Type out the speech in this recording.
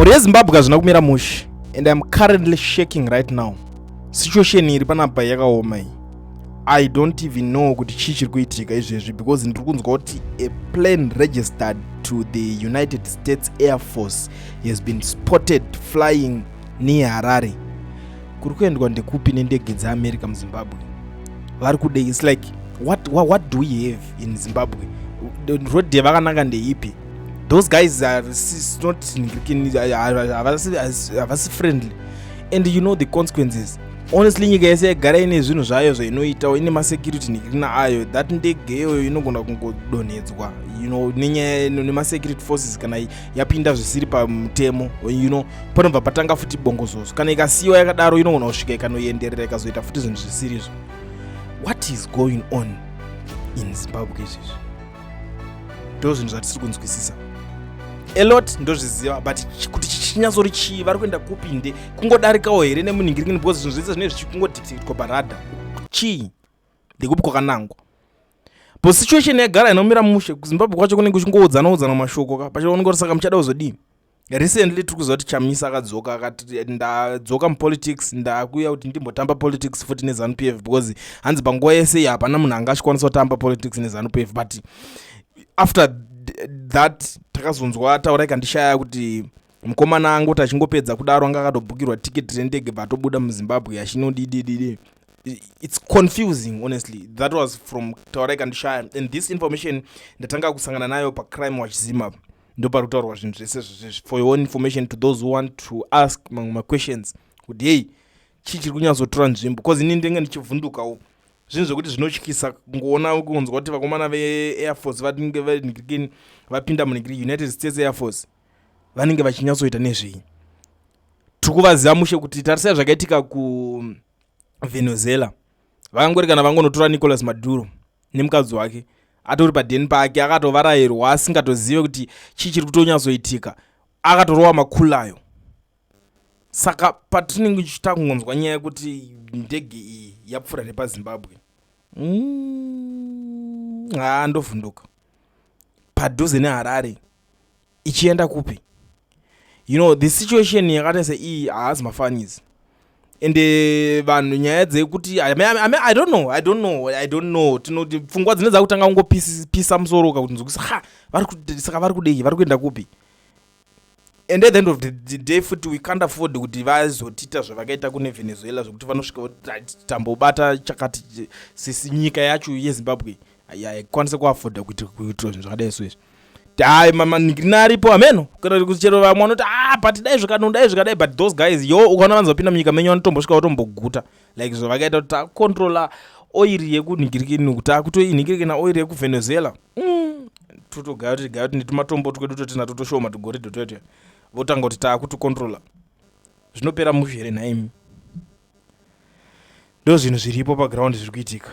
Mhuri yeZimbabwe hazvina kumira mushe, and I'm currently shaking right now. Situation iri panapa yakaoma iyi. I don't even know kuti chii chiri kuitika izvezvi, because ndiri kunzwa kuti a plane registered to the United States Air Force has been spotted flying near Harare. Kuri kuendwa ndekupi nendege dzeAmerica muZimbabwe? Vari kude, it's like what do we have in Zimbabwe? Road vakanaka ndeipi? Those guys are not havasi friendly, and you know the consequences. Honestly, nyika yese yagara ine zvinhu zvayo zvainoita, ine masecurity nikirina ayo, that ndegeyo inogona kungodonhedzwa, you know, nenyaya nemasecurity forces kana yapinda zvisiri pamutemo, you know, panobva patanga futi bongozozo. Kana ikasiyiwa yakadaro inogona kusvika ikanoenderera ikazoita futi zvinhu zvisirizvo. What is going on in Zimbabwe izvezvi? Ndo zvinhu zvatisiri kunzwisisa. A lot ndozviziva, but kuti chichinyazori chii, vari kuenda kupinde kungodarikawo here nemunhingirikini, because zvinhu zvese zvinenge zvichikungodiktwa paradha. Chii ndekupi kwakanangwa? But situation yagara inomira mushe kuZimbabwe kwacho kunenge kuchingodzana mashoko ka pachaoneka kuti saka muchada kuzodii. Recently tiri kuziva kuti Chamisa akadzoka akati ndadzoka mupolitics, ndakuya kuti ndimbotamba politics futi neZANU-PF, because hanzi panguva yese hapana munhu anga achikwanisa kutamba politics neZANU-PF. But after that takazonzwa taura ikandishaya kuti mukomana angoti achingopedza kudaro anga akatobhukirwa tiketi rendege vatobuda muZimbabwe achinodidididi. It's confusing, honestly. That was from taura ikandishaya, and this information ndatanga kusangana nayo paCrime Watch Zimbabwe. Ndo pari kutaurwa zvinhu zvese for your own information to those who want to ask my questions kuti hey, chii chiri kunyatsotora nzvimbo, because ini ndenge ndichivhundukawo zvinhu zvokuti zvinotyisa kungoona kunzwa kuti vakomana veAir Force vanenge vaningirikini vapinda muningiri United States Air Force vanenge vachinyatsoita nezvei. Tiri kuvaziva mushe kuti tarisai zvakaitika kuVenezuela, vakangorekana vangonotora Nicolas Maduro nemukadzi wake, atori padheni pake akatovarairwa asingatozive kuti chii chiri kutonyatsoitika, akatorowa makulayo. Saka patinenge tichita kungonzwa nyaya yekuti ndege iyi yapfuura nepaZimbabwe, ndovhunduka padhuze neHarare ichienda kupi? You know, the situation yakati sei haazi mafanizi, and vanhu nyaya dzekuti I don't know tinoti pfungwa dzine dzakutanga kungopisa musoro kuti nzokisa saka vari kudei, vari kuenda kupi? And at the end of the day futi we can't afford kuti vazotita zvavakaita kune Venezuela zvokuti vanosvika tambobata chakati sisi nyika yacho yeZimbabwe haikwanisa kuafoda kuitira zvinhu zvakadai izvozvi. Maningirina aripo ameno kana kuti chero vamwe vanoti but dai zvakadai, but those guys ukaona vanzopinda munyika menyu vanotombosvika vatomboguta like zvavakaita kuti takontrola oiri yekunhingirikini kuti akutoinhingirikina oiri yekuVenezuela. Totogaya kuti netumatombo twedu totina totoshoma tugoridhe tote votanga kuti taakutokontrola. Zvinopera mushere naimi. Ndo zvinhu zviripo paground zviri kuitika.